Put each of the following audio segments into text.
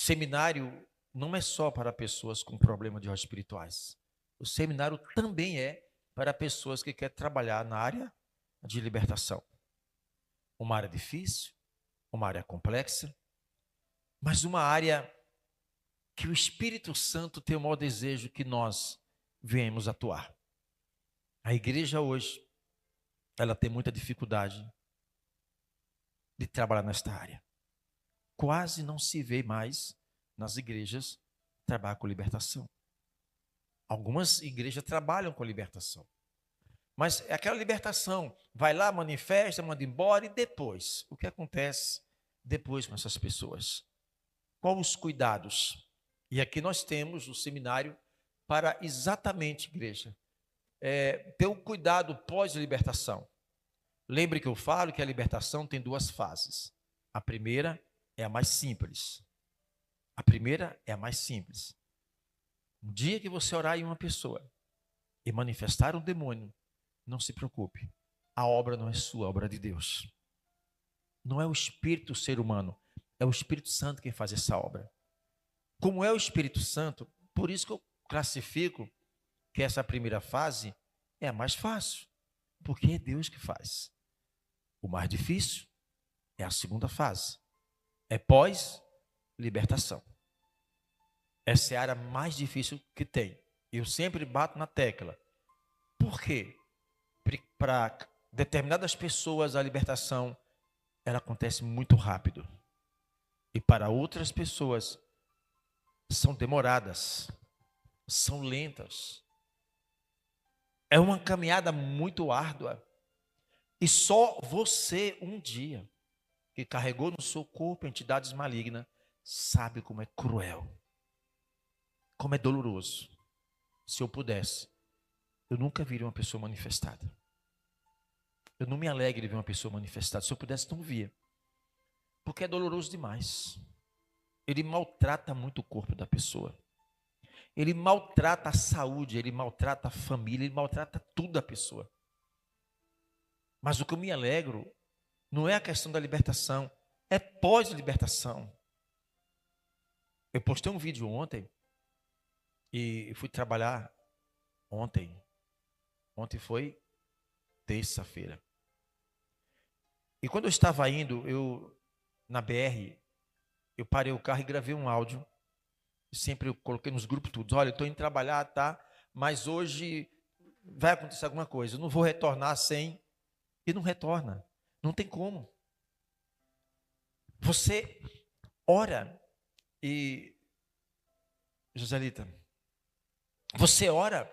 seminário não é só para pessoas com problemas de espirituais. O seminário também é para pessoas que querem trabalhar na área de libertação. Uma área difícil, uma área complexa, mas uma área que o Espírito Santo tem o maior desejo que nós venhamos atuar. A igreja hoje, ela tem muita dificuldade de trabalhar nesta área. Quase não se vê mais nas igrejas trabalhar com libertação. Algumas igrejas trabalham com libertação. Mas aquela libertação, vai lá, manifesta, manda embora, e depois? O que acontece depois com essas pessoas? Quais os cuidados? E aqui nós temos o seminário para exatamente, igreja, ter o cuidado pós-libertação. Lembre que eu falo que a libertação tem duas fases. A primeira é a mais simples. A primeira é a mais simples. Um dia que você orar em uma pessoa e manifestar um demônio, não se preocupe. A obra não é sua, a obra é de Deus. Não é o Espírito ser humano, é o Espírito Santo quem faz essa obra. Como é o Espírito Santo, por isso que eu classifico que essa primeira fase é a mais fácil, porque é Deus que faz. O mais difícil é a segunda fase, é pós-libertação. Essa é a área mais difícil que tem. Eu sempre bato na tecla. Por quê? Para determinadas pessoas a libertação ela acontece muito rápido. E para outras pessoas são demoradas, são lentas. É uma caminhada muito árdua. E só você um dia que carregou no seu corpo entidades malignas sabe como é cruel, como é doloroso. Se eu pudesse, eu nunca viria uma pessoa manifestada. Eu não me alegro de ver uma pessoa manifestada. Se eu pudesse, não via. Porque é doloroso demais. Ele maltrata muito o corpo da pessoa. Ele maltrata a saúde, ele maltrata a família, ele maltrata tudo da pessoa. Mas o que eu me alegro não é a questão da libertação, é pós-libertação. Eu postei um vídeo ontem e fui trabalhar ontem. Ontem foi terça-feira. E quando eu estava indo, na BR, eu parei o carro e gravei um áudio. Sempre eu coloquei nos grupos todos. Olha, eu estou indo trabalhar, tá? Mas hoje vai acontecer alguma coisa. Eu não vou retornar sem... E não retorna. Não tem como. Você ora e... Joselita, você ora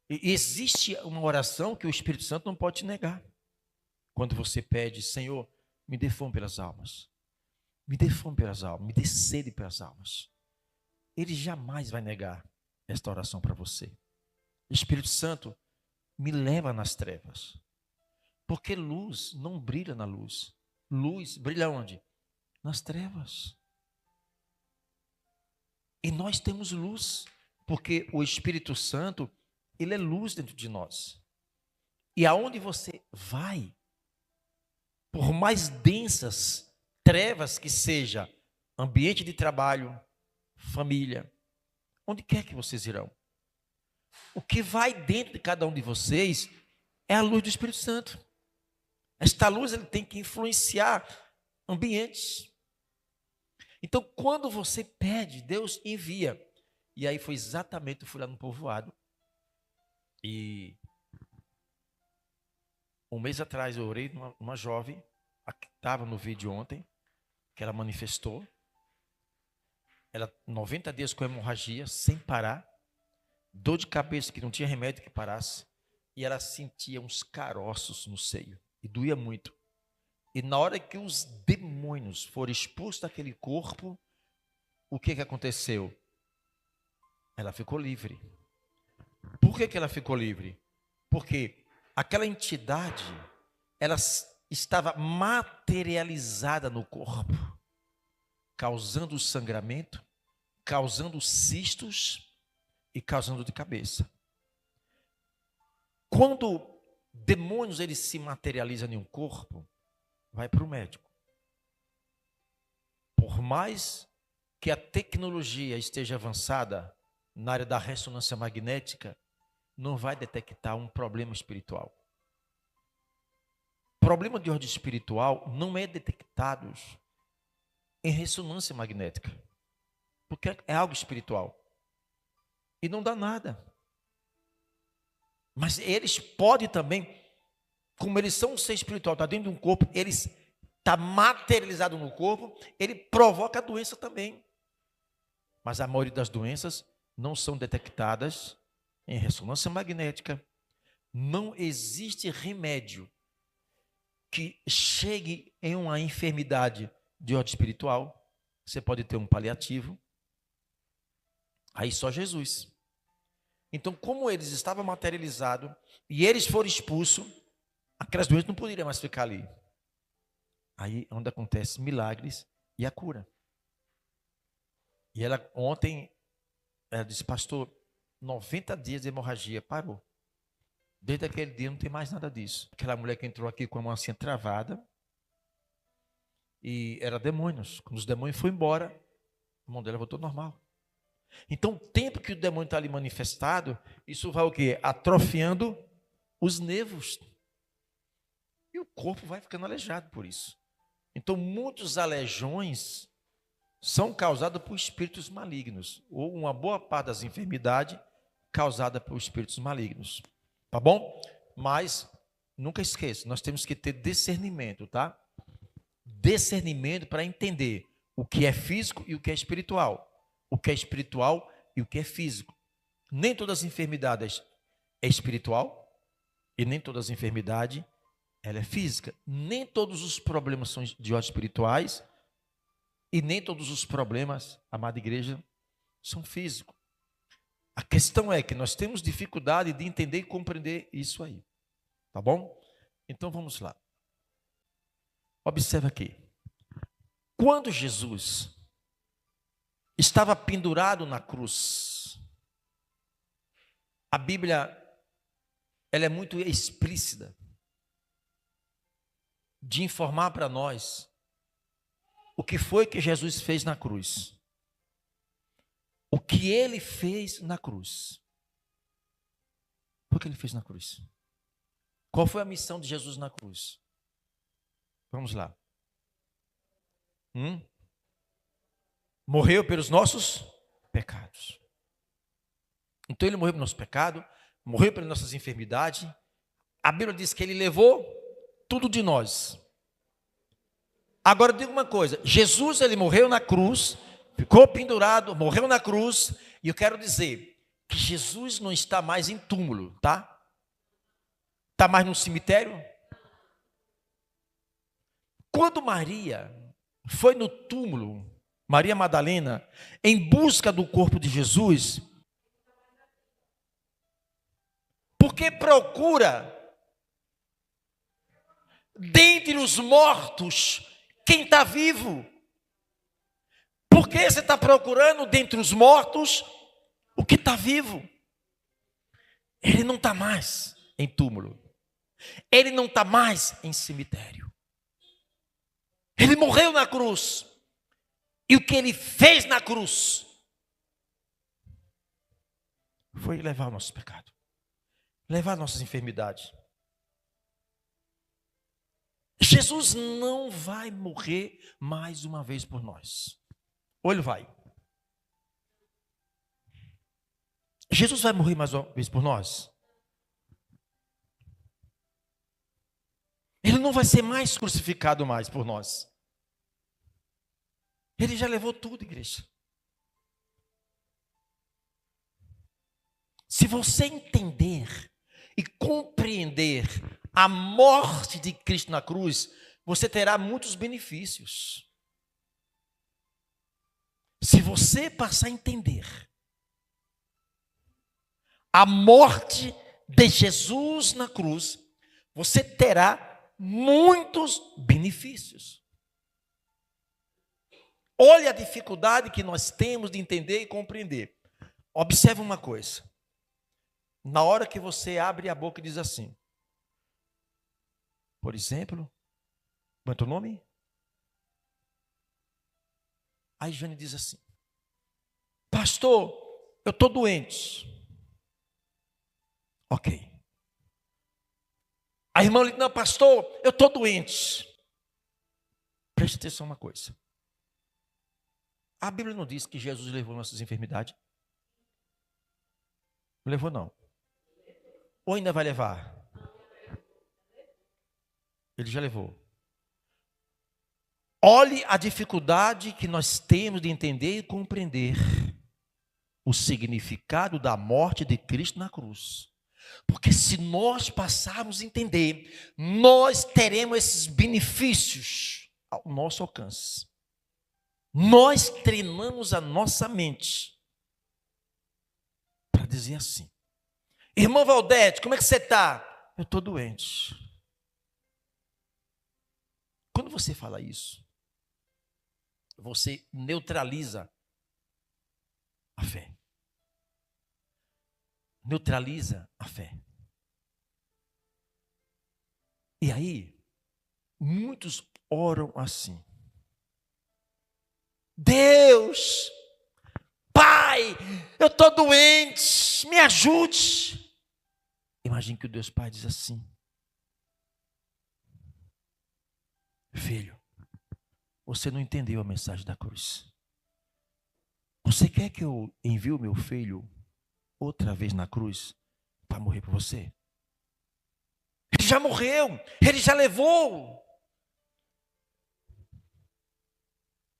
e existe uma oração que o Espírito Santo não pode te negar. Quando você pede, Senhor, me dê fome pelas almas. Me dê fome pelas almas. Me dê sede pelas almas. Ele jamais vai negar esta oração para você. O Espírito Santo me leva nas trevas. Porque luz não brilha na luz. Luz brilha onde? Nas trevas. E nós temos luz. Porque o Espírito Santo, ele é luz dentro de nós. E aonde você vai, por mais densas trevas que seja, ambiente de trabalho, família, onde quer que vocês irão, o que vai dentro de cada um de vocês é a luz do Espírito Santo. Esta luz ele tem que influenciar ambientes. Então, quando você pede, Deus envia. E aí foi exatamente, eu fui lá no povoado. E um mês atrás eu orei numa jovem, que estava no vídeo ontem, que ela manifestou. Ela 90 dias com hemorragia, sem parar. Dor de cabeça que não tinha remédio que parasse. E ela sentia uns caroços no seio. E doía muito. E na hora que os demônios foram expulsos daquele corpo, o que aconteceu? Ela ficou livre. Por que ela ficou livre? Porque aquela entidade, ela estava materializada no corpo, causando sangramento, causando cistos e causando dor de cabeça. Quando demônios eles se materializam em um corpo, vai para o médico. Por mais que a tecnologia esteja avançada na área da ressonância magnética, não vai detectar um problema espiritual. Problema de ordem espiritual não é detectado em ressonância magnética, porque é algo espiritual. E não dá nada. Mas eles podem também, como eles são um ser espiritual, está dentro de um corpo, eles está materializado no corpo, ele provoca a doença também. Mas a maioria das doenças não são detectadas em ressonância magnética. Não existe remédio que chegue em uma enfermidade de ordem espiritual. Você pode ter um paliativo. Aí só Jesus. Então, como eles estavam materializados e eles foram expulsos, aquelas doenças não poderiam mais ficar ali. Aí é onde acontece milagres e a cura. E ela ontem, ela disse, pastor, 90 dias de hemorragia, parou. Desde aquele dia não tem mais nada disso. Aquela mulher que entrou aqui com a mão assim travada, e era demônios. Quando os demônios foram embora, a mão dela voltou normal. Então, o tempo que o demônio está ali manifestado, isso vai o quê? Atrofiando os nervos. E o corpo vai ficando aleijado por isso. Então, muitos aleijões são causados por espíritos malignos, ou uma boa parte das enfermidades causada por espíritos malignos. Tá bom? Mas, nunca esqueça, nós temos que ter discernimento, tá? Discernimento para entender o que é físico e o que é espiritual. O que é espiritual e o que é físico. Nem todas as enfermidades é espiritual e nem todas as enfermidades ela é física. Nem todos os problemas são de ordem espirituais e nem todos os problemas, amada igreja, são físicos. A questão é que nós temos dificuldade de entender e compreender isso aí. Tá bom? Então vamos lá. Observa aqui. Quando Jesus estava pendurado na cruz, a Bíblia ela é muito explícita de informar para nós o que foi que Jesus fez na cruz. O que ele fez na cruz. O que ele fez na cruz? Qual foi a missão de Jesus na cruz? Vamos lá. Morreu pelos nossos pecados. Então ele morreu pelo nosso pecado, morreu pelas nossas enfermidades. A Bíblia diz que ele levou tudo de nós. Agora diga uma coisa, Jesus ele morreu na cruz, ficou pendurado, morreu na cruz, e eu quero dizer que Jesus não está mais em túmulo, tá? Está mais no cemitério? Quando Maria foi no túmulo, Maria Madalena, em busca do corpo de Jesus, porque procura dentre os mortos quem está vivo. Por que você está procurando dentre os mortos o que está vivo? Ele não está mais em túmulo. Ele não está mais em cemitério. Ele morreu na cruz. E o que ele fez na cruz foi levar o nosso pecado, levar nossas enfermidades. Jesus não vai morrer mais uma vez por nós. Ou ele vai? Jesus vai morrer mais uma vez por nós? Ele não vai ser mais crucificado mais por nós. Ele já levou tudo, igreja. Se você entender e compreender a morte de Cristo na cruz, você terá muitos benefícios. Se você passar a entender a morte de Jesus na cruz, você terá muitos benefícios. Olha a dificuldade que nós temos de entender e compreender. Observe uma coisa. Na hora que você abre a boca e diz assim, por exemplo, qual é o teu nome? Aí Jane diz assim, pastor, eu estou doente. Ok. A irmã diz, não, pastor, eu estou doente. Preste atenção uma coisa. A Bíblia não diz que Jesus levou nossas enfermidades? Não levou, não. Ou ainda vai levar? Ele já levou. Olhe a dificuldade que nós temos de entender e compreender o significado da morte de Cristo na cruz. Porque se nós passarmos a entender, nós teremos esses benefícios ao nosso alcance. Nós treinamos a nossa mente para dizer assim: irmã Valdete, como é que você está? Eu estou doente. Quando você fala isso, você neutraliza a fé. Neutraliza a fé. E aí, muitos oram assim: Deus, Pai, eu estou doente, me ajude. Imagine que o Deus Pai diz assim: filho, você não entendeu a mensagem da cruz. Você quer que eu envie o meu filho outra vez na cruz para morrer por você? Ele já morreu, ele já levou.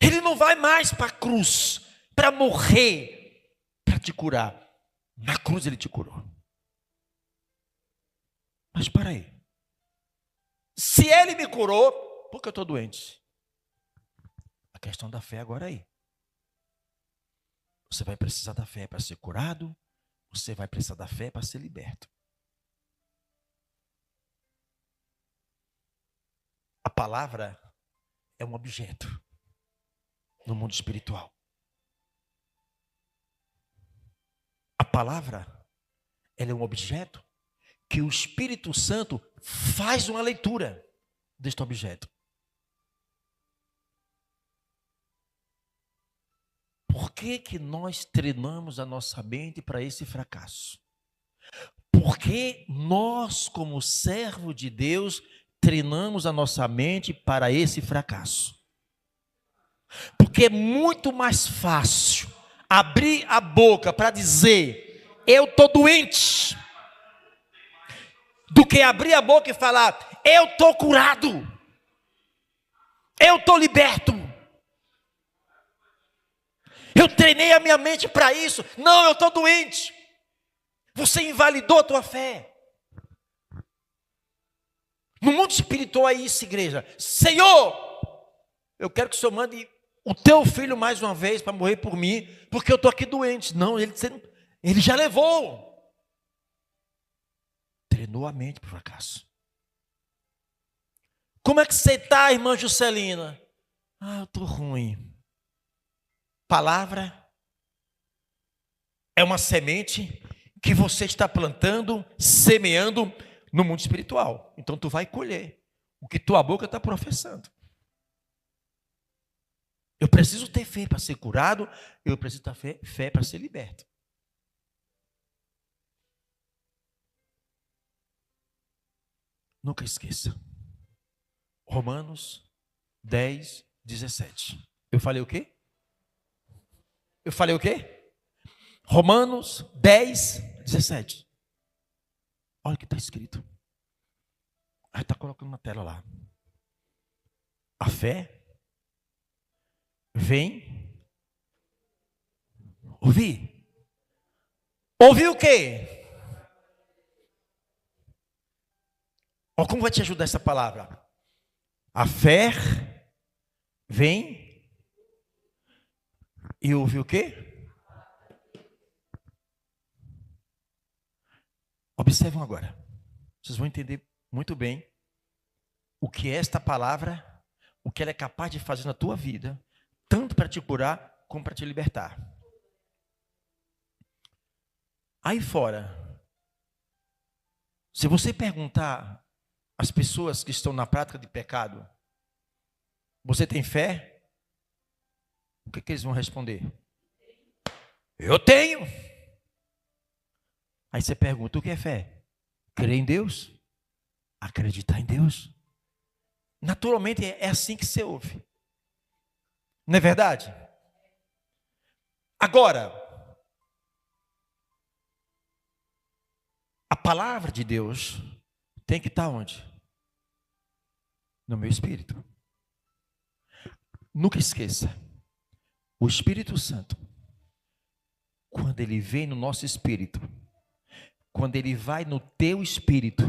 Ele não vai mais para a cruz para morrer, para te curar. Na cruz ele te curou. Mas para aí. Se ele me curou, por que eu estou doente? A questão da fé agora é aí. Você vai precisar da fé para ser curado, você vai precisar da fé para ser liberto. A palavra é um objeto no mundo espiritual. A palavra, ela é um objeto que o Espírito Santo faz uma leitura deste objeto. Por que que nós treinamos a nossa mente para esse fracasso? Porque nós, como servo de Deus, treinamos a nossa mente para esse fracasso. Porque é muito mais fácil abrir a boca para dizer, eu estou doente, do que abrir a boca e falar, eu estou curado, eu estou liberto. Eu treinei a minha mente para isso. Não, eu estou doente. Você invalidou a tua fé. No mundo espiritual é isso, igreja. Senhor, eu quero que o Senhor mande o teu filho mais uma vez para morrer por mim, porque eu estou aqui doente. Não, ele já levou. Treinou a mente para o fracasso. Como é que você está, irmã Juscelina? Eu estou ruim. Palavra é uma semente que você está plantando, semeando no mundo espiritual. Então tu vai colher o que tua boca está professando. Eu preciso ter fé para ser curado, eu preciso ter fé para ser liberto. Nunca esqueça. Romanos 10, 17. Eu falei o quê? Eu falei o quê? Romanos 10, 17. Olha o que está escrito. Está colocando na tela lá. A fé vem ouvir. Ouvir o quê? Olha como vai te ajudar essa palavra. A fé vem e ouve o quê? Observam agora. Vocês vão entender muito bem o que é esta palavra, o que ela é capaz de fazer na tua vida, tanto para te curar como para te libertar. Aí fora, se você perguntar às pessoas que estão na prática de pecado, você tem fé? O que eles vão responder? Eu tenho. Aí você pergunta, o que é fé? Crer em Deus? Acreditar em Deus? Naturalmente é assim que você ouve. Não é verdade? Agora, a palavra de Deus tem que estar onde? No meu espírito. Nunca esqueça, o Espírito Santo, quando ele vem no nosso espírito, quando ele vai no teu espírito,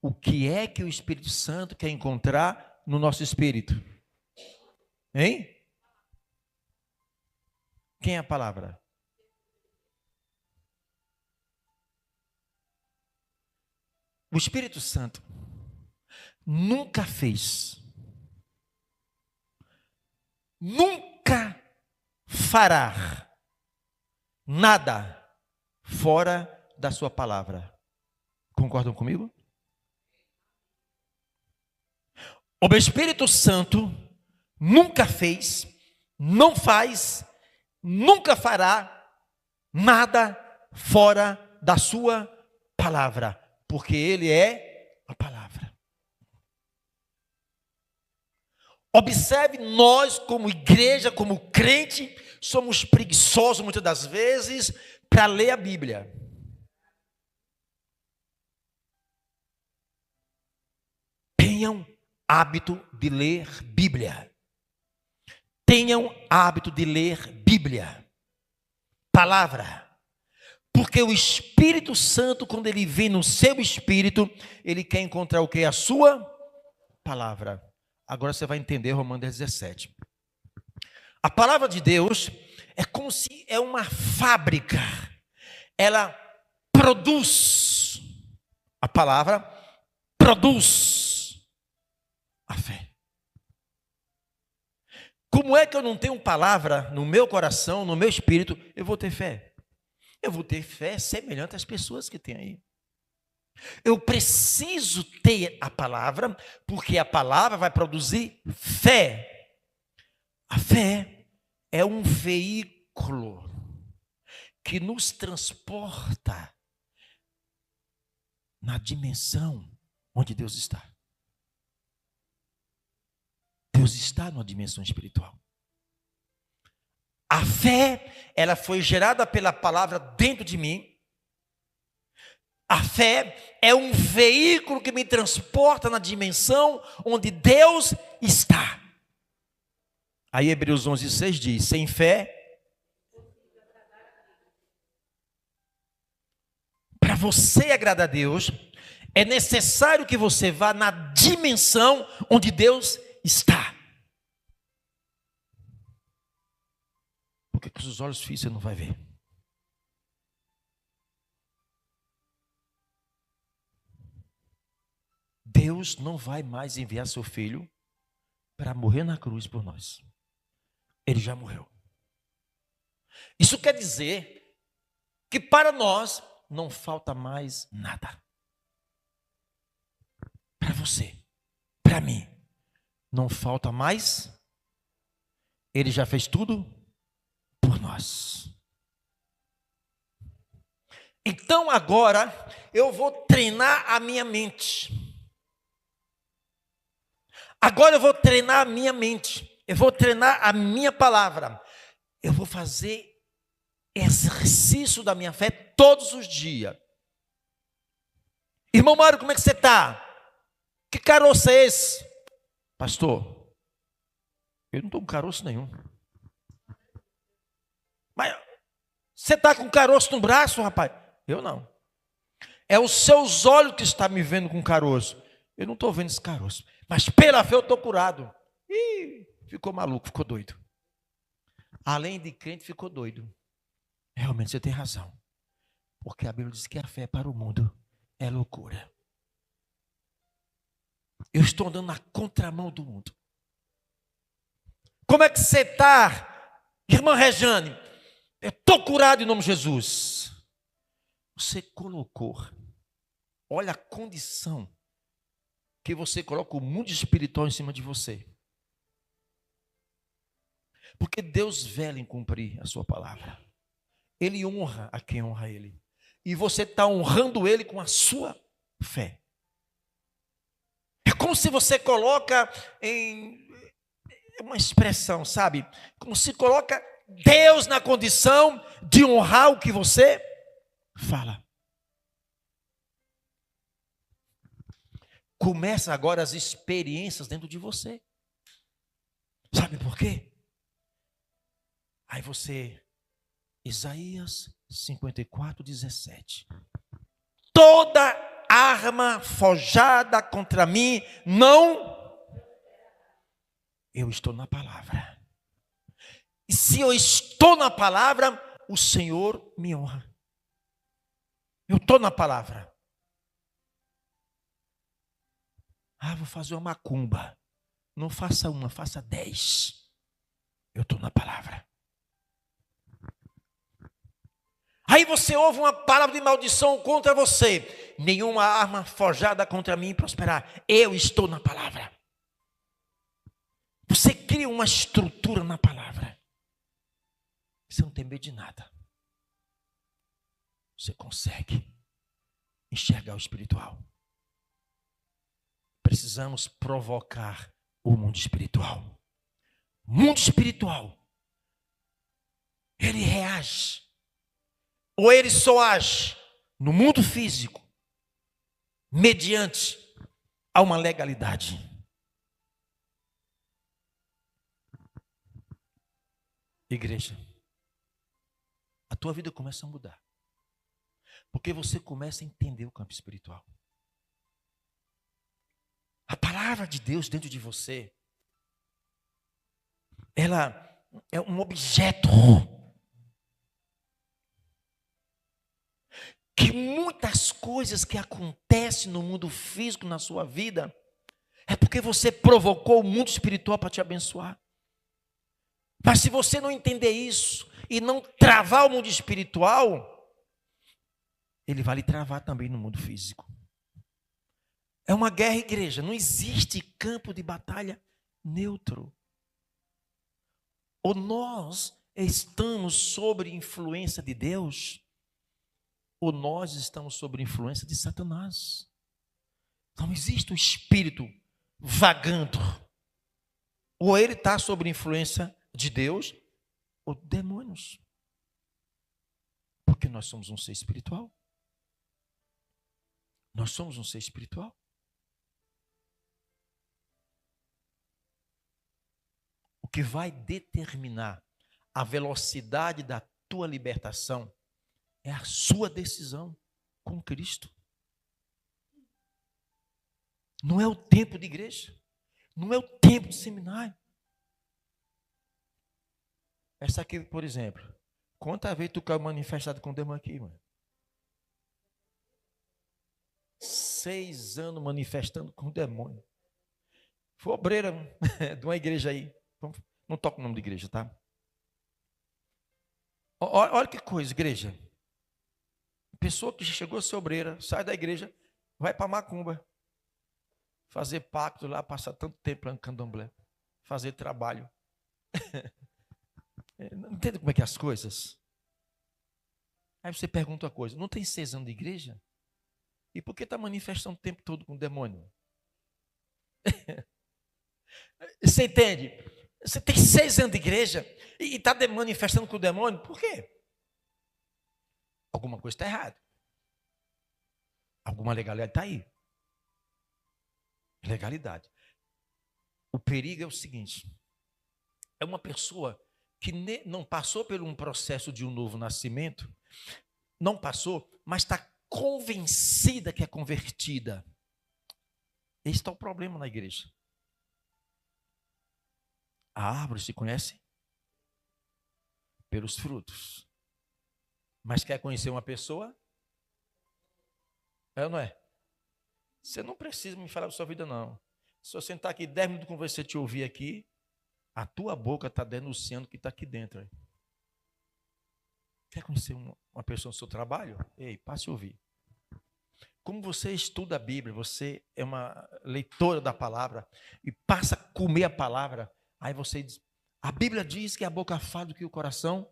o que é que o Espírito Santo quer encontrar no nosso espírito? Hein? Quem é a palavra? O Espírito Santo nunca fez, nunca fará nada fora da sua palavra. Concordam comigo? O Espírito Santo nunca fez, não faz, nunca fará nada fora da sua palavra, porque ele é a palavra. Observe, nós como igreja, como crente, somos preguiçosos muitas das vezes para ler a Bíblia. Tenham hábito de ler Bíblia. Tenham hábito de ler Bíblia. Palavra. Porque o Espírito Santo, quando ele vem no seu espírito, ele quer encontrar o que? A sua palavra. Agora você vai entender Romanos 17. A palavra de Deus é como se é uma fábrica. Ela produz. A palavra produz a fé. Como é que eu não tenho palavra no meu coração, no meu espírito? Eu vou ter fé. Eu vou ter fé semelhante às pessoas que tem aí. Eu preciso ter a palavra, porque a palavra vai produzir fé. A fé é um veículo que nos transporta na dimensão onde Deus está. Deus está numa dimensão espiritual. A fé, ela foi gerada pela palavra dentro de mim. A fé é um veículo que me transporta na dimensão onde Deus está. Aí Hebreus 11:6 diz, sem fé, para você agradar a Deus, é necessário que você vá na dimensão onde Deus está. Porque com os olhos físicos você não vai ver. Deus não vai mais enviar seu filho para morrer na cruz por nós. Ele já morreu. Isso quer dizer que para nós não falta mais nada. Para você, para mim, não falta mais. Ele já fez tudo por nós. Então agora eu vou treinar a minha mente. Agora eu vou treinar a minha mente. Eu vou treinar a minha palavra. Eu vou fazer exercício da minha fé todos os dias. Irmão Mário, como é que você está? Que caroço é esse? Pastor, eu não estou com caroço nenhum. Mas você está com caroço no braço, rapaz? Eu não. É os seus olhos que estão me vendo com caroço. Eu não estou vendo esse caroço. Mas pela fé eu estou curado. Ih, ficou maluco, ficou doido. Além de crente, ficou doido. Realmente você tem razão. Porque a Bíblia diz que a fé para o mundo é loucura. Eu estou andando na contramão do mundo. Como é que você está, irmã Rejane? Eu estou curado em nome de Jesus. Você colocou, olha a condição que você coloca o mundo espiritual em cima de você. Porque Deus vela em cumprir a sua palavra. ele honra a quem honra ele. E você está honrando ele com a sua fé. É como se você coloca em uma expressão, sabe? Como se coloca Deus na condição de honrar o que você fala. Começa agora as experiências dentro de você. Sabe por quê? Aí você, Isaías 54:17. Toda arma forjada contra mim não. Eu estou na palavra. E se eu estou na palavra, o Senhor me honra. Eu estou na palavra. Vou fazer uma macumba. Não faça uma, faça 10. Eu estou na palavra. Aí você ouve uma palavra de maldição contra você. Nenhuma arma forjada contra mim prosperar. Eu estou na palavra. Você cria uma estrutura na palavra. Você não tem medo de nada. Você consegue enxergar o espiritual. Precisamos provocar o mundo espiritual. O mundo espiritual, ele reage. Ou ele só age no mundo físico, mediante a uma legalidade. Igreja, a tua vida começa a mudar. Porque você começa a entender o campo espiritual. A palavra de Deus dentro de você, ela é um objeto que muitas coisas que acontecem no mundo físico, na sua vida, é porque você provocou o mundo espiritual para te abençoar. Mas se você não entender isso e não travar o mundo espiritual, ele vai lhe travar também no mundo físico. É uma guerra, igreja. Não existe campo de batalha neutro. Ou nós estamos sob influência de Deus, ou nós estamos sob influência de Satanás. Não existe um espírito vagando. Ou ele está sob influência de Deus, ou de demônios. Porque nós somos um ser espiritual. Nós somos um ser espiritual. O que vai determinar a velocidade da tua libertação é a sua decisão com Cristo. Não é o tempo de igreja. Não é o tempo de seminário. Essa aqui, por exemplo. Quantas vezes tu caiu manifestado com o demônio aqui, mano? 6 anos manifestando com o demônio. Foi obreira de uma igreja aí. Não toca o nome de igreja, tá? Olha que coisa, igreja. Pessoa que chegou a ser obreira, sai da igreja, vai para macumba. Fazer pacto lá, passar tanto tempo lá no candomblé. Fazer trabalho. Não entende como é que é as coisas? Aí você pergunta uma coisa, não tem 6 anos de igreja? E por que está manifestando o tempo todo com o demônio? Você entende? Você tem 6 anos de igreja e está manifestando com o demônio, por quê? Alguma coisa está errada. Alguma legalidade está aí. Legalidade. O perigo é o seguinte: é uma pessoa que não passou por um processo de um novo nascimento, não passou, mas está convencida que é convertida. Esse está o problema na igreja. A árvore se conhece pelos frutos. Mas quer conhecer uma pessoa? É ou não é? Você não precisa me falar da sua vida, não. Se eu sentar aqui 10 minutos com você te ouvir aqui, a tua boca está denunciando o que está aqui dentro. Aí. Quer conhecer uma pessoa no seu trabalho? Ei, passe a ouvir. Como você estuda a Bíblia, você é uma leitora da palavra e passa a comer a palavra, aí você diz, a Bíblia diz que a boca fala do que o coração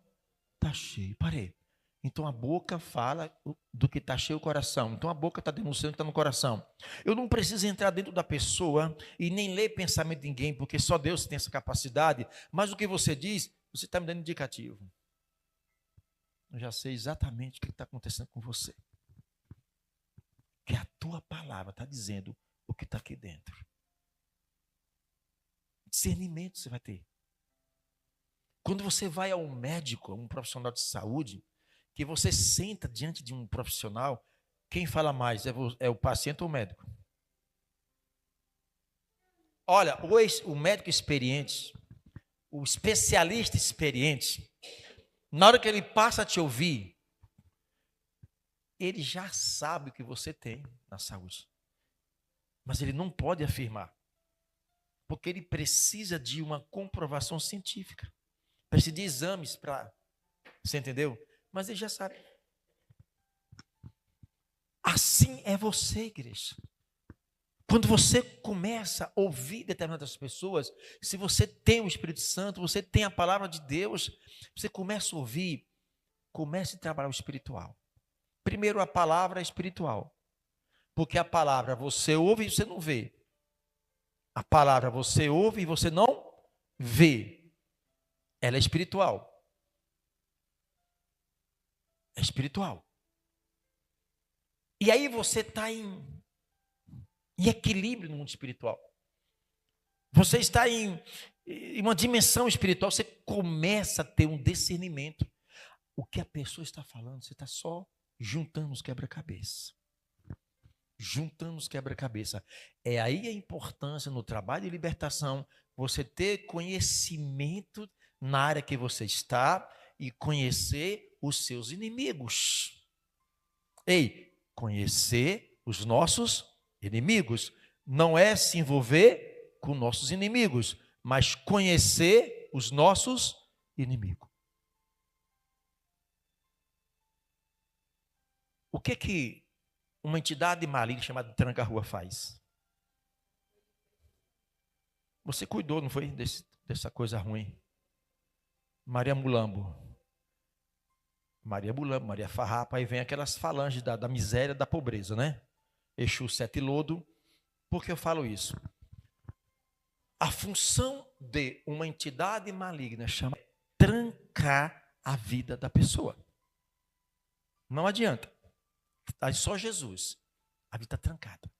está cheio. Parei. Então a boca fala do que está cheio o coração. Então a boca está denunciando o que está no coração. Eu não preciso entrar dentro da pessoa e nem ler pensamento de ninguém, porque só Deus tem essa capacidade. Mas o que você diz, você está me dando indicativo. Eu já sei exatamente o que está acontecendo com você. Que a tua palavra está dizendo o que está aqui dentro. Discernimento você vai ter. Quando você vai ao médico, a um profissional de saúde, que você senta diante de um profissional, quem fala mais é o paciente ou o médico? Olha, o médico experiente, o especialista experiente, na hora que ele passa a te ouvir, ele já sabe o que você tem na saúde. Mas ele não pode afirmar, porque ele precisa de uma comprovação científica. Precisa de exames para... Você entendeu? Mas ele já sabe. Assim é você, igreja. Quando você começa a ouvir determinadas pessoas, se você tem o Espírito Santo, você tem a palavra de Deus, você começa a ouvir, comece a trabalhar o espiritual. Primeiro, a palavra é espiritual. Porque a palavra você ouve e você não vê. A palavra você ouve e você não vê. Ela é espiritual. É espiritual. E aí você está em equilíbrio no mundo espiritual. Você está em uma dimensão espiritual, você começa a ter um discernimento. O que a pessoa está falando, você está só juntando os quebra-cabeça. Juntando os quebra-cabeça. É aí a importância no trabalho de libertação, você ter conhecimento na área que você está e conhecer os seus inimigos. Ei, conhecer os nossos inimigos não é se envolver com nossos inimigos, mas conhecer os nossos inimigos. O que uma entidade maligna chamada tranca-rua faz? Você cuidou, não foi, dessa coisa ruim? Maria Mulambo, Maria Farrapa, aí vem aquelas falanges da miséria, da pobreza, né? Exu Sete Lodo. Por que eu falo isso? A função de uma entidade maligna chama trancar a vida da pessoa. Não adianta. Está só Jesus. A vida está trancada.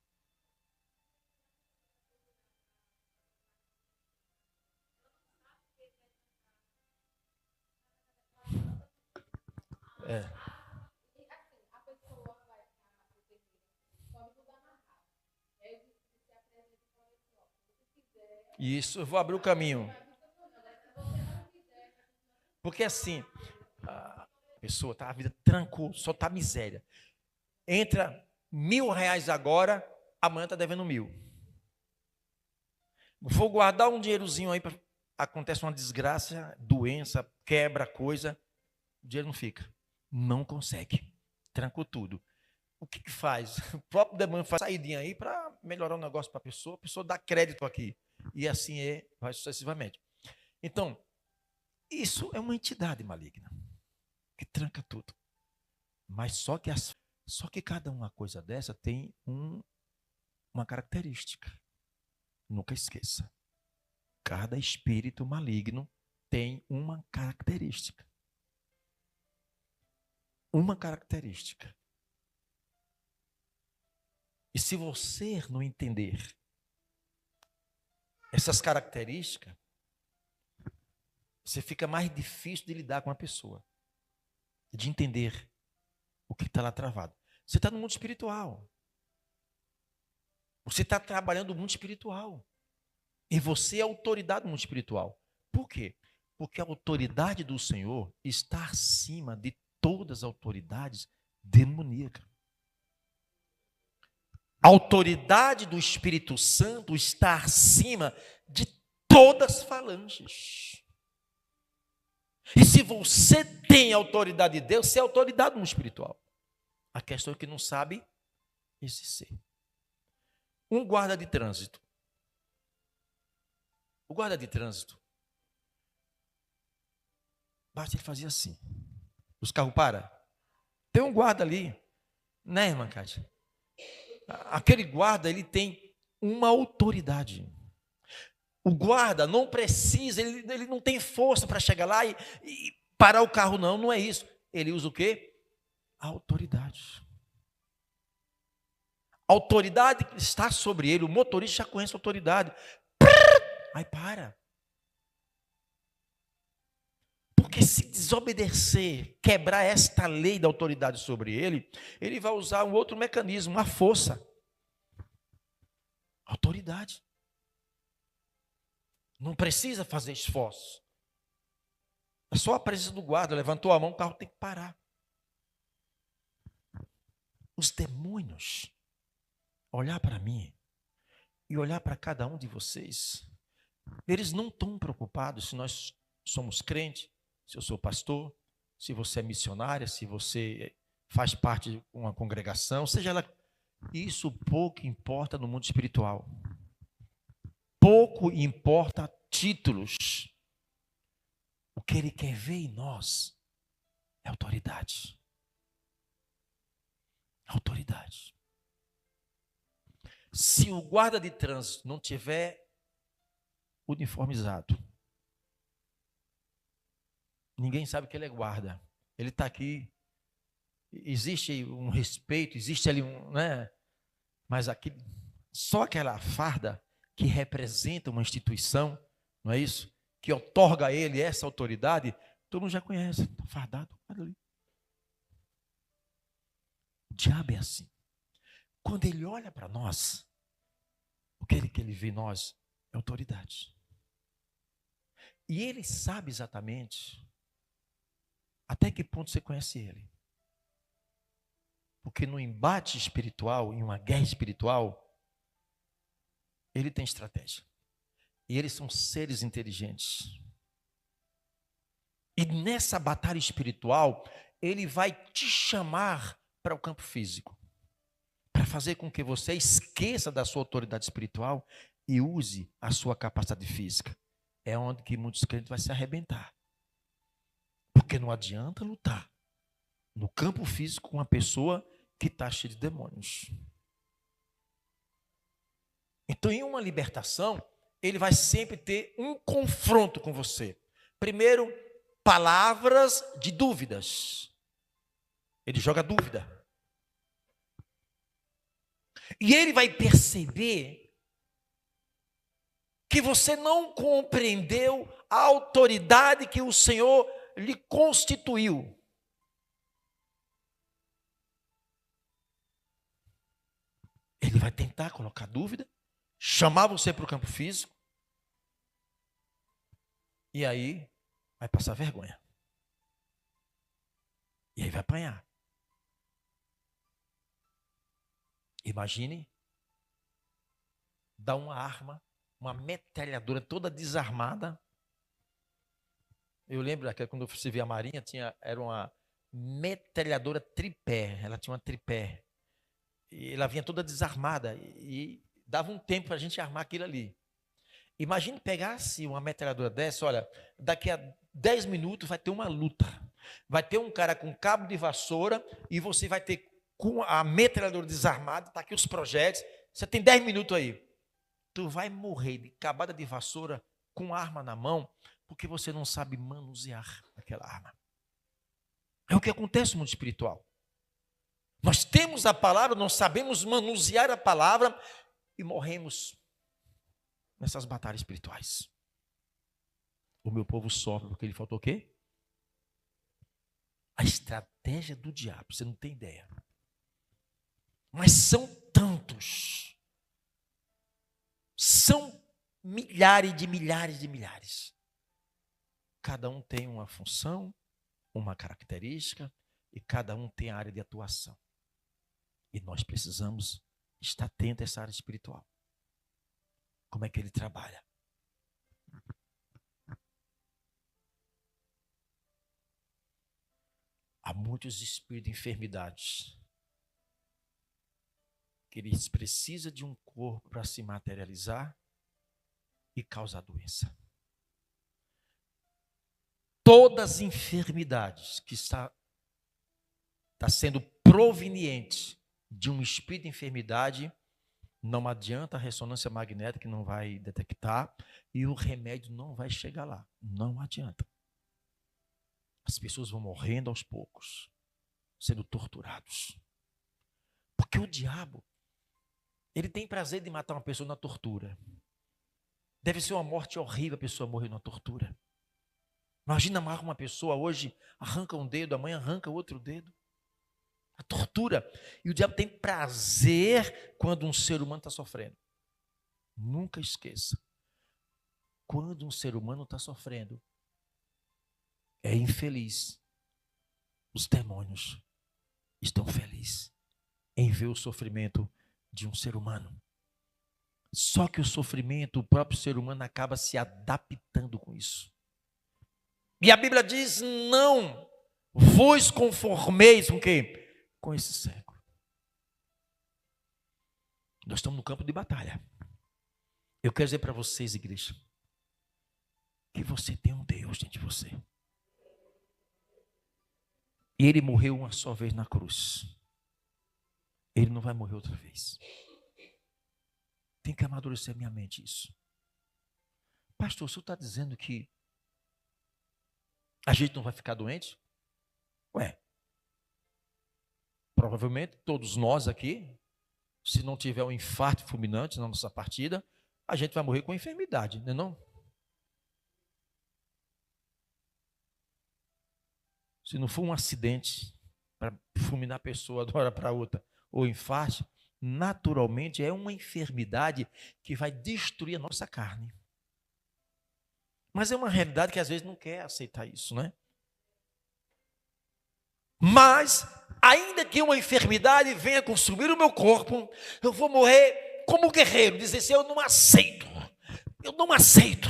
É. Isso, eu vou abrir o caminho. Porque assim, a pessoa, tá, a vida trancou, só está miséria. Entra R$ 1.000 agora, amanhã está devendo 1.000. Vou guardar um dinheirozinho aí para acontece uma desgraça, doença, quebra coisa, o dinheiro não fica. Não consegue. Trancou tudo. O que faz? O próprio demônio faz saídinha aí para melhorar o negócio para a pessoa dá crédito aqui. E assim vai sucessivamente. Então, isso é uma entidade maligna que tranca tudo. Mas só que cada uma coisa dessa tem uma característica. Nunca esqueça. Cada espírito maligno tem uma característica. Uma característica. E se você não entender essas características, você fica mais difícil de lidar com a pessoa. De entender o que está lá travado. Você está no mundo espiritual. Você está trabalhando no mundo espiritual. E você é autoridade no mundo espiritual. Por quê? Porque a autoridade do Senhor está acima de todas as autoridades demoníacas. A autoridade do Espírito Santo está acima de todas as falanges. E se você tem a autoridade de Deus, você é autoridade no mundo espiritual. A questão é que não sabe exercer. Um guarda de trânsito. O guarda de trânsito, basta ele fazer assim. Os carros param. Tem um guarda ali, né, irmã Cátia? Aquele guarda, ele tem uma autoridade. O guarda não precisa, ele não tem força para chegar lá e parar o carro, não, não é isso. Ele usa o quê? A autoridade. A autoridade que está sobre ele, o motorista já conhece a autoridade. Aí para. Porque se desobedecer, quebrar esta lei da autoridade sobre ele, ele vai usar um outro mecanismo, a força. Autoridade. Não precisa fazer esforço. É só a presença do guarda, levantou a mão, o carro tem que parar. Os demônios, olhar para mim e olhar para cada um de vocês, eles não estão preocupados se nós somos crentes, se eu sou pastor, se você é missionária, se você faz parte de uma congregação, seja ela. Isso pouco importa no mundo espiritual. Pouco importa títulos. O que ele quer ver em nós é autoridade. Autoridade. Se o guarda de trânsito não tiver uniformizado, ninguém sabe que ele é guarda. Ele está aqui, existe um respeito, existe ali um, né? Mas aqui, só aquela farda que representa uma instituição, não é isso? Que otorga a ele essa autoridade, todo mundo já conhece, está fardado, ali. O diabo é assim. Quando ele olha para nós, o que ele vê em nós é autoridade. E ele sabe exatamente até que ponto você conhece ele. Porque no embate espiritual, em uma guerra espiritual, ele tem estratégia. E eles são seres inteligentes. E nessa batalha espiritual, ele vai te chamar para o campo físico. Para fazer com que você esqueça da sua autoridade espiritual e use a sua capacidade física. É onde que muitos crentes vão se arrebentar. Porque não adianta lutar no campo físico com uma pessoa que está cheia de demônios. Então, em uma libertação, ele vai sempre ter um confronto com você. Primeiro, palavras de dúvidas. Ele joga dúvida. E ele vai perceber que você não compreendeu a autoridade que o Senhor lhe constituiu. Ele vai tentar colocar dúvida, chamar você para o campo físico, e aí vai passar vergonha. E aí vai apanhar. Imagine dar uma arma, uma metralhadora toda desarmada. Eu lembro que quando eu servi a Marinha, era uma metralhadora tripé. Ela tinha uma tripé. E ela vinha toda desarmada. E dava um tempo para a gente armar aquilo ali. Imagine pegasse uma metralhadora dessa, olha, daqui a 10 minutos vai ter uma luta. Vai ter um cara com cabo de vassoura e você vai ter com a metralhadora desarmada, está aqui os projéteis, você tem 10 minutos aí. Tu vai morrer de cabada de vassoura com arma na mão, porque você não sabe manusear aquela arma. É o que acontece no mundo espiritual. Nós temos a palavra, não sabemos manusear a palavra e morremos nessas batalhas espirituais. O meu povo sofre porque ele faltou o quê? A estratégia do diabo, você não tem ideia. Mas são tantos. São milhares de milhares de milhares. Cada um tem uma função, uma característica, e cada um tem a área de atuação. E nós precisamos estar atentos a essa área espiritual. Como é que ele trabalha? Há muitos espíritos de enfermidades que eles precisam de um corpo para se materializar e causar doença. Todas as enfermidades que está está sendo proveniente de um espírito de enfermidade, não adianta a ressonância magnética, que não vai detectar, e o remédio não vai chegar lá. Não adianta. As pessoas vão morrendo aos poucos, sendo torturados. Porque o diabo, ele tem prazer de matar uma pessoa na tortura. Deve ser uma morte horrível a pessoa morrer na tortura. Imagina amarrar uma pessoa hoje, arranca um dedo, amanhã arranca outro dedo. A tortura. E o diabo tem prazer quando um ser humano está sofrendo. Nunca esqueça. Quando um ser humano está sofrendo, é infeliz. Os demônios estão felizes em ver o sofrimento de um ser humano. Só que o sofrimento, o próprio ser humano acaba se adaptando com isso. E a Bíblia diz, não vos conformeis com quê? Com esse século. Nós estamos no campo de batalha. Eu quero dizer para vocês, igreja, que você tem um Deus dentro de você. E ele morreu uma só vez na cruz. Ele não vai morrer outra vez. Tem que amadurecer minha mente isso. Pastor, o senhor está dizendo que a gente não vai ficar doente? Ué, provavelmente todos nós aqui, se não tiver um infarto fulminante na nossa partida, a gente vai morrer com enfermidade, não é não? Se não for um acidente para fulminar a pessoa de uma hora para outra, ou infarto, naturalmente é uma enfermidade que vai destruir a nossa carne. Mas é uma realidade que às vezes não quer aceitar isso, né? Mas, ainda que uma enfermidade venha consumir o meu corpo, eu vou morrer como guerreiro, dizer assim, eu não aceito. Eu não aceito.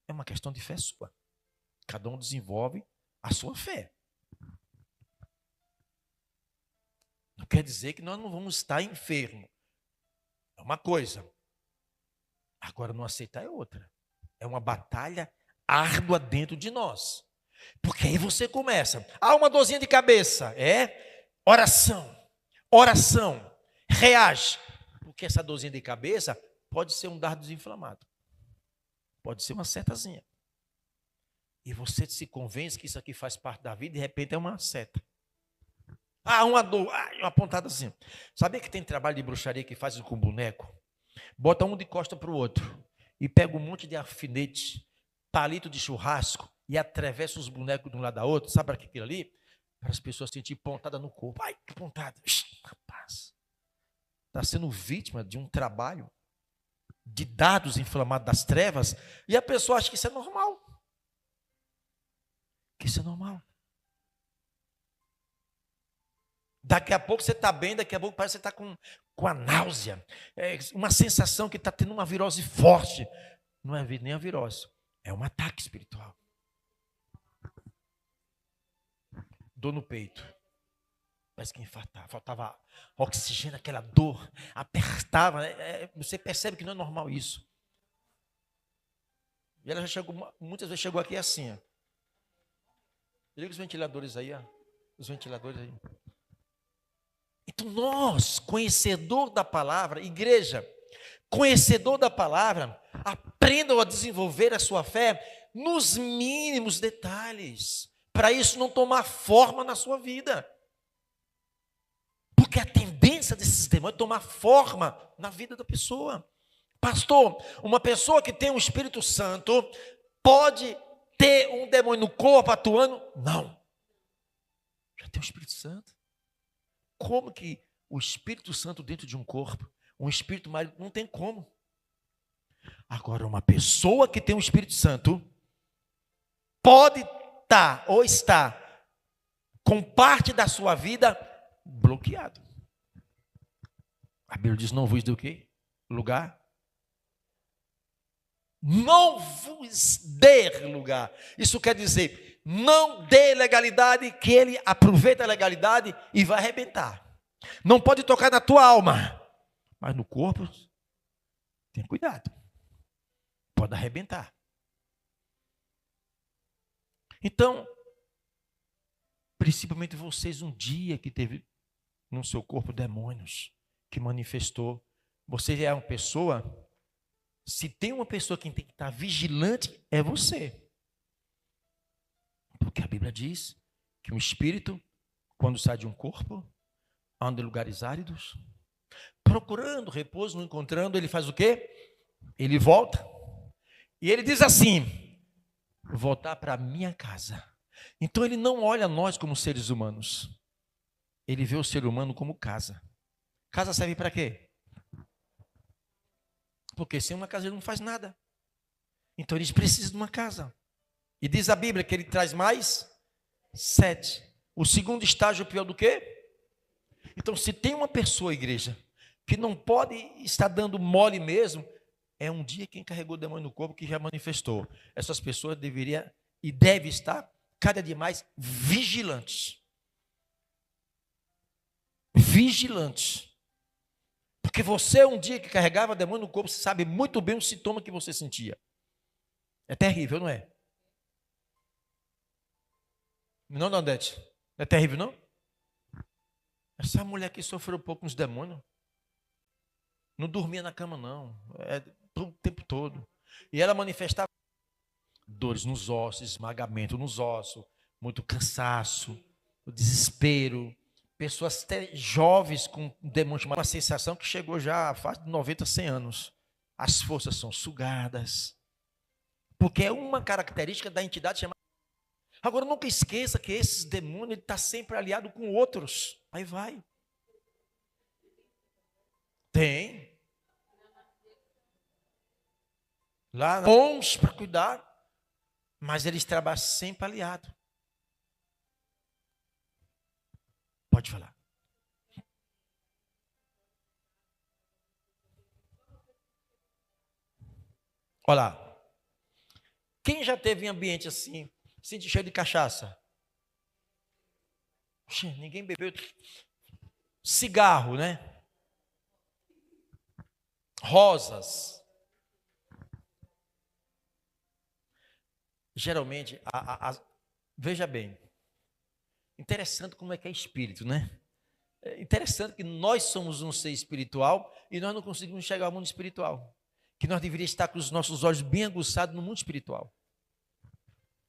É uma questão de fé sua. Cada um desenvolve a sua fé. Não quer dizer que nós não vamos estar enfermos. É uma coisa. Agora, não aceitar é outra. É uma batalha árdua dentro de nós. Porque aí você começa. Uma dorzinha de cabeça. Oração. Oração. Reage. Porque essa dorzinha de cabeça pode ser um dardo desinflamado. Pode ser uma setazinha. E você se convence que isso aqui faz parte da vida, de repente é uma seta. Uma dor, uma pontada assim. Sabia que tem trabalho de bruxaria que faz com boneco? Bota um de costa para o outro e pega um monte de alfinete, palito de churrasco e atravessa os bonecos de um lado da outro. Sabe para que aquilo ali? Para as pessoas sentirem pontada no corpo. Ai, que pontada. Rapaz, está sendo vítima de um trabalho de dados inflamados das trevas e a pessoa acha que isso é normal. Que isso é normal. Daqui a pouco você está bem, daqui a pouco parece que você está com a náusea. Uma sensação que está tendo uma virose forte. Não é nem a virose, é um ataque espiritual. Dor no peito. Parece que infartava, faltava oxigênio, aquela dor, apertava. Você percebe que não é normal isso. E ela já chegou, muitas vezes chegou aqui assim. Ó. Liga os ventiladores aí, ó. Os ventiladores aí. Então nós, conhecedor da palavra, igreja, conhecedor da palavra, aprendam a desenvolver a sua fé nos mínimos detalhes, para isso não tomar forma na sua vida. Porque a tendência desses demônios é tomar forma na vida da pessoa. Pastor, uma pessoa que tem um Espírito Santo pode ter um demônio no corpo atuando? Não. Já tem o Espírito Santo. Como que o Espírito Santo dentro de um corpo, um espírito maligno, não tem como. Agora, uma pessoa que tem um Espírito Santo pode estar ou estar com parte da sua vida bloqueado. A Bíblia diz, não vos dê o quê? Lugar. Não vos dê lugar. Isso quer dizer, não dê legalidade, que ele aproveita a legalidade e vai arrebentar. Não pode tocar na tua alma, mas no corpo, tem cuidado. Pode arrebentar. Então, Principalmente vocês, um dia que teve no seu corpo demônios, que manifestou. Você é uma pessoa, se tem uma pessoa que tem que estar vigilante, é você. Porque a Bíblia diz que um espírito, quando sai de um corpo, anda em lugares áridos, procurando repouso, não encontrando, ele faz o quê? Ele volta. E ele diz assim: voltar para a minha casa. Então ele não olha nós como seres humanos. Ele vê o ser humano como casa. Casa serve para quê? Porque sem uma casa ele não faz nada. Então eles precisam de uma casa. E diz a Bíblia que ele traz mais 7. O segundo estágio é pior do que? Então, se tem uma pessoa, igreja, que não pode estar dando mole mesmo, é um dia quem carregou o demônio no corpo que já manifestou. Essas pessoas deveriam e devem estar cada dia mais vigilantes. Vigilantes. Porque você, um dia que carregava demônio no corpo, você sabe muito bem o sintoma que você sentia. É terrível, não é? Não, Odete? Não é terrível, não? Essa mulher que sofreu um pouco com os demônios, não dormia na cama, não. O tempo todo. E ela manifestava dores nos ossos, esmagamento nos ossos, muito cansaço, o desespero. Pessoas até jovens com demônio, uma sensação que chegou já a fase de 90, 100 anos. As forças são sugadas. Porque é uma característica da entidade chamada. Agora, nunca esqueça que esses demônios estão sempre aliados com outros. Aí vai. Tem. Lá, bons para cuidar, mas eles trabalham sempre aliados. Pode falar. Olha lá. Quem já teve em ambiente assim, cheio de cachaça? Ninguém bebeu. Cigarro, né? Rosas. Geralmente, veja bem, interessante como é que é espírito, né? É interessante que nós somos um ser espiritual e nós não conseguimos chegar ao mundo espiritual. Que nós deveríamos estar com os nossos olhos bem aguçados no mundo espiritual.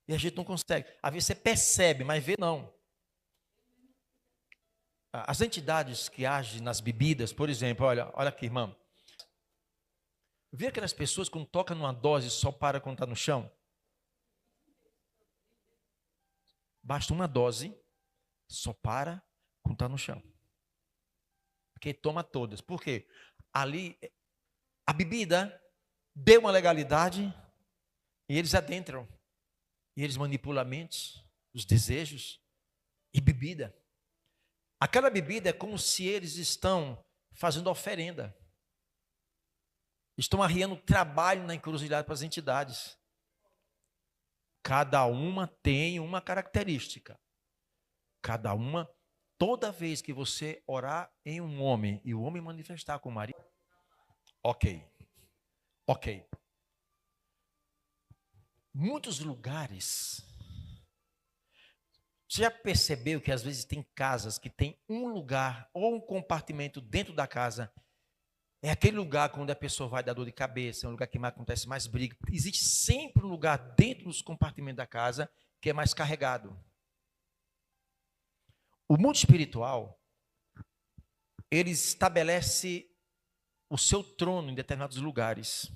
E a gente não consegue. Às vezes você percebe, mas vê não. As entidades que agem nas bebidas, por exemplo, olha aqui, irmão. Vê aquelas pessoas quando toca numa dose só para quando está no chão? Basta uma dose, só para quando está no chão. Porque toma todas. Por quê? Ali, a bebida deu uma legalidade e eles adentram. E eles manipulam a mente, os desejos e bebida. Aquela bebida é como se eles estão fazendo oferenda. Estão arriando trabalho na encruzilhada para as entidades. Cada uma tem uma característica. Cada uma, toda vez que você orar em um homem e o homem manifestar com o marido, ok. Muitos lugares, você já percebeu que às vezes tem casas que tem um lugar ou um compartimento dentro da casa, é aquele lugar onde a pessoa vai dar dor de cabeça, é um lugar que acontece mais briga. Existe sempre um lugar dentro dos compartimentos da casa que é mais carregado. O mundo espiritual, ele estabelece o seu trono em determinados lugares.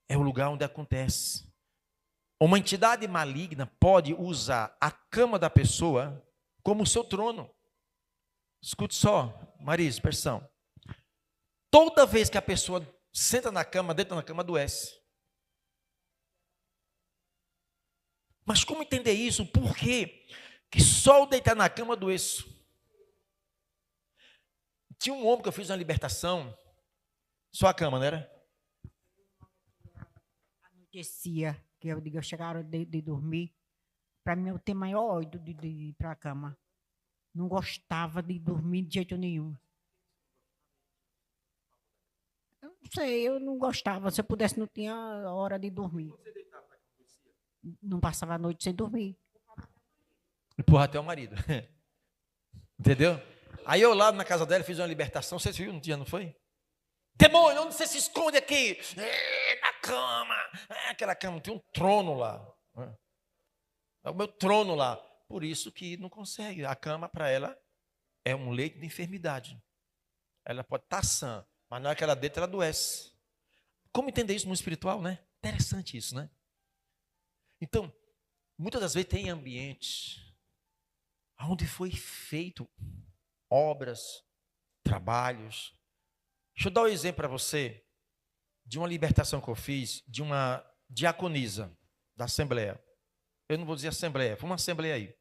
É o lugar onde acontece. Uma entidade maligna pode usar a cama da pessoa como seu trono. Escute só, Marisa, presta atenção. Toda vez que a pessoa senta na cama, deita na cama, adoece. Mas como entender isso? Por quê? Que só o deitar na cama adoeço. Tinha um homem que eu fiz uma libertação, só a cama, não era? Anoitecia, que eu digo, eu chegava de dormir, para mim eu ter maior ódio de ir para a cama. Não gostava de dormir de jeito nenhum. Eu não sei, eu não gostava. Se eu pudesse, não tinha hora de dormir. Não passava a noite sem dormir. Empurrar até o marido. Entendeu? Aí eu lá na casa dela fiz uma libertação. Vocês viram um dia, não foi? Demônio, onde você se esconde aqui? Na cama. Aquela cama, tem um trono lá. É o meu trono lá. Por isso que não consegue. A cama para ela é um leito de enfermidade. Ela pode estar sã, mas na hora que ela deita, ela adoece. Como entender isso no espiritual, né? Interessante isso, né? Então, muitas das vezes tem ambientes onde foi feito obras, trabalhos. Deixa eu dar um exemplo para você de uma libertação que eu fiz de uma diaconisa da Assembleia. Eu não vou dizer Assembleia, foi uma Assembleia aí.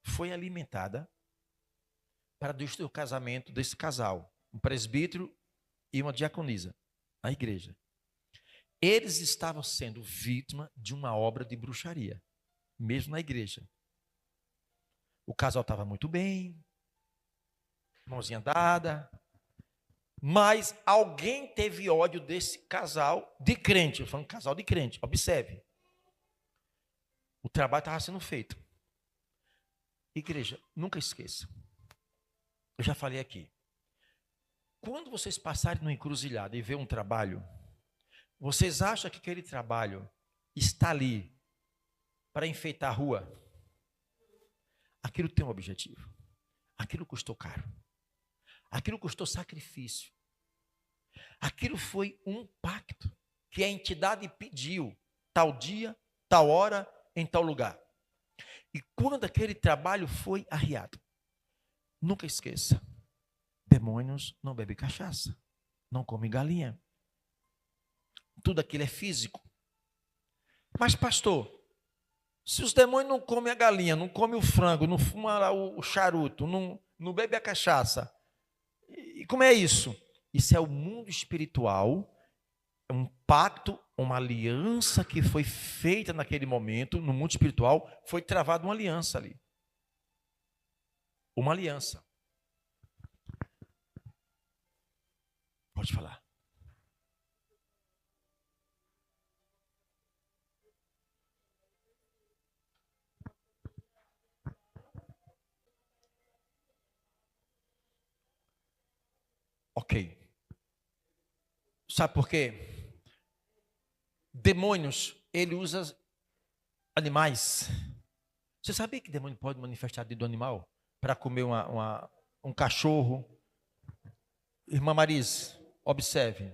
Foi alimentada para destruir o casamento desse casal, um presbítero e uma diaconisa, na igreja. Eles estavam sendo vítima de uma obra de bruxaria, mesmo na igreja. O casal estava muito bem, mãozinha dada, mas alguém teve ódio desse casal de crente. Eu falo casal de crente, observe. O trabalho estava sendo feito. Igreja, nunca esqueça. Eu já falei aqui. Quando vocês passarem no encruzilhada e ver um trabalho, vocês acham que aquele trabalho está ali para enfeitar a rua? Aquilo tem um objetivo. Aquilo custou caro. Aquilo custou sacrifício. Aquilo foi um pacto que a entidade pediu, tal dia, tal hora, em tal lugar. E quando aquele trabalho foi arriado, nunca esqueça, demônios não bebem cachaça, não comem galinha. Tudo aquilo é físico. Mas pastor, se os demônios não comem a galinha, não comem o frango, não fumam o charuto, não bebem a cachaça, e como é isso? Isso é o mundo espiritual, é um pacto, uma aliança que foi feita naquele momento, no mundo espiritual, foi travada uma aliança ali. Uma aliança. Pode falar. Ok. Sabe por quê? Demônios, ele usa animais. Você sabia que demônio pode manifestar dentro do animal? Para comer um cachorro? Irmã Marise, observe.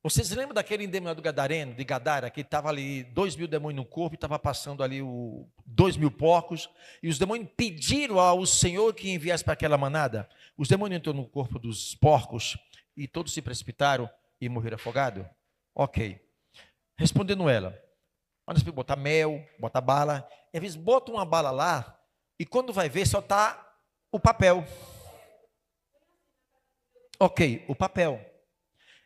Vocês lembram daquele endemoniado gadareno, de Gadara, que estava ali 2.000 demônios no corpo, e estava passando ali 2.000 porcos, e os demônios pediram ao Senhor que enviasse para aquela manada? Os demônios entraram no corpo dos porcos, e todos se precipitaram e morreram afogados? Ok. Respondendo ela, olha, botar mel, botar bala, e às vezes bota uma bala lá, e quando vai ver, só está o papel. Ok, o papel.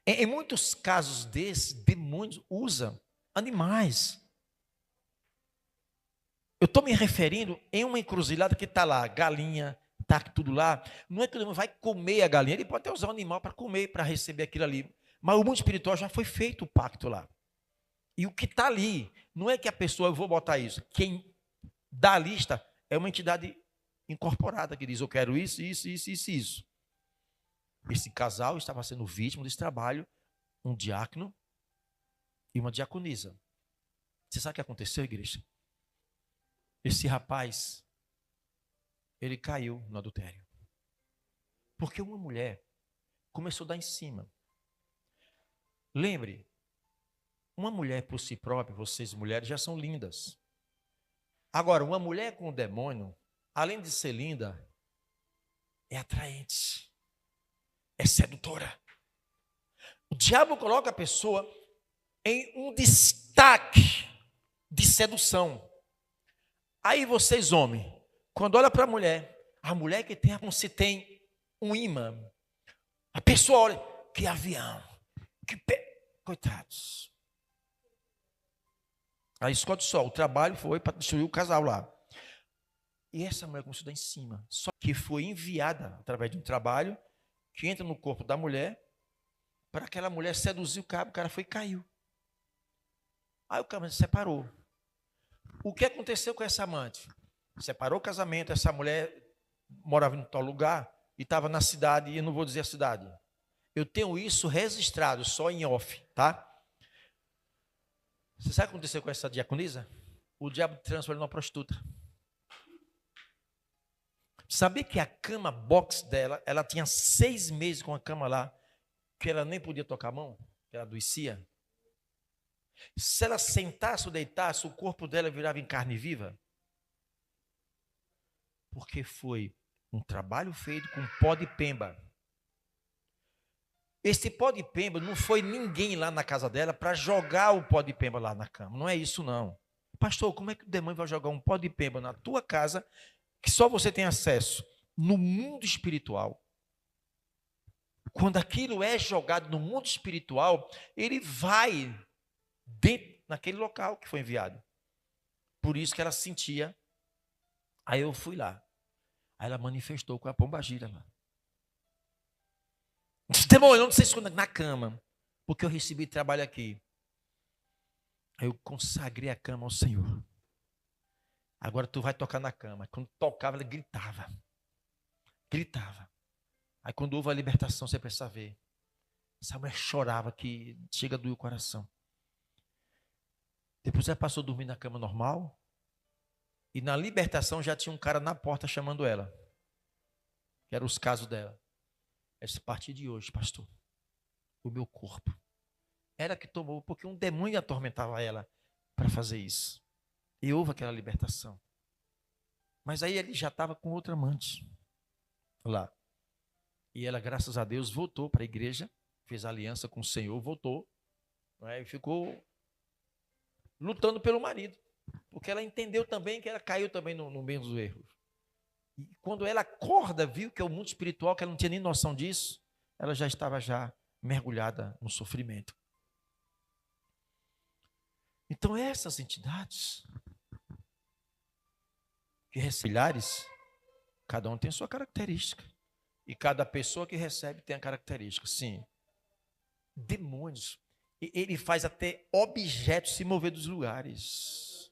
Em muitos casos desses, demônios usam animais. Eu estou me referindo em uma encruzilhada que está lá, galinha, está tudo lá. Não é que o demônio vai comer a galinha, ele pode até usar o animal para comer, para receber aquilo ali. Mas o mundo espiritual já foi feito o pacto lá. E o que está ali, não é que a pessoa, eu vou botar isso, quem dá a lista é uma entidade incorporada que diz, eu quero isso, isso, isso, isso, isso. Esse casal estava sendo vítima desse trabalho, um diácono e uma diaconisa. Você sabe o que aconteceu, igreja? Esse rapaz, ele caiu no adultério. Porque uma mulher começou a dar em cima. Lembre, uma mulher por si própria, vocês mulheres já são lindas. Agora, uma mulher com o demônio, além de ser linda, é atraente. É sedutora. O diabo coloca a pessoa em um destaque de sedução. Aí vocês, homens, quando olha para a mulher que tem, como se tem um imã, a pessoa olha, que avião, coitados. Aí escolhe só, o trabalho foi para destruir o casal lá. E essa mulher começou a dar em cima, só que foi enviada através de um trabalho que entra no corpo da mulher, para aquela mulher seduzir o cara foi e caiu. Aí o cara se separou. O que aconteceu com essa amante? Separou o casamento, essa mulher morava em tal lugar e estava na cidade, e eu não vou dizer a cidade. Eu tenho isso registrado, só em off, tá? Você sabe o que aconteceu com essa diaconisa? O diabo transformou ela numa prostituta. Sabia que a cama box dela, ela tinha 6 meses com a cama lá, que ela nem podia tocar a mão, que ela adoecia. Se ela sentasse ou deitasse, o corpo dela virava em carne viva. Porque foi um trabalho feito com pó de pemba. Esse pó de pemba não foi ninguém lá na casa dela para jogar o pó de pemba lá na cama. Não é isso, não. Pastor, como é que o demônio vai jogar um pó de pemba na tua casa que só você tem acesso? No mundo espiritual. Quando aquilo é jogado no mundo espiritual, ele vai dentro naquele local que foi enviado. Por isso que ela sentia. Aí eu fui lá. Aí ela manifestou com a pombagira lá. Disse, demônio, não sei se na cama, porque eu recebi trabalho aqui. Aí eu consagrei a cama ao Senhor. Agora tu vai tocar na cama. Quando tocava, ela gritava. Gritava. Aí quando houve a libertação, você precisa ver. Essa mulher chorava que chega a doer o coração. Depois ela passou a dormir na cama normal. E na libertação já tinha um cara na porta chamando ela. Que eram os casos dela. Essa partir de hoje, pastor, o meu corpo. Ela que tomou, porque um demônio atormentava ela para fazer isso. E houve aquela libertação. Mas aí ele já estava com outra amante lá. E ela, graças a Deus, voltou para a igreja, fez aliança com o Senhor, voltou, e ficou lutando pelo marido. Porque ela entendeu também que ela caiu também no mesmo erro. E quando ela acorda, viu que é o mundo espiritual, que ela não tinha nem noção disso, ela já estava já mergulhada no sofrimento. Então essas entidades que recebem, cada um tem sua característica. E cada pessoa que recebe tem a característica. Sim. Demônios. Ele faz até objetos se mover dos lugares.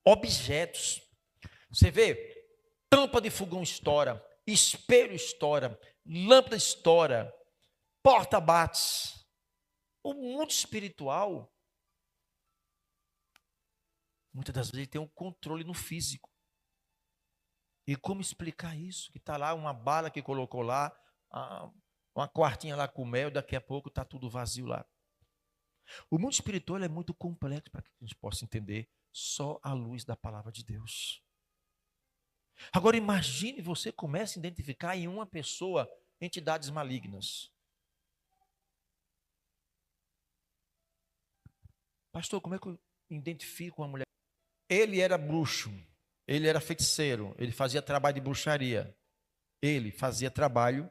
Objetos. Você vê, tampa de fogão estoura, espelho estoura, lâmpada estoura, porta bate. O mundo espiritual, muitas das vezes, tem um controle no físico. E como explicar isso? Que está lá uma bala que colocou lá, uma quartinha lá com mel, daqui a pouco está tudo vazio lá. O mundo espiritual é muito complexo para que a gente possa entender só à luz da palavra de Deus. Agora imagine você começa a identificar em uma pessoa entidades malignas. Pastor, como é que eu identifico uma mulher? Ele era bruxo, ele era feiticeiro, ele fazia trabalho de bruxaria. Ele fazia trabalho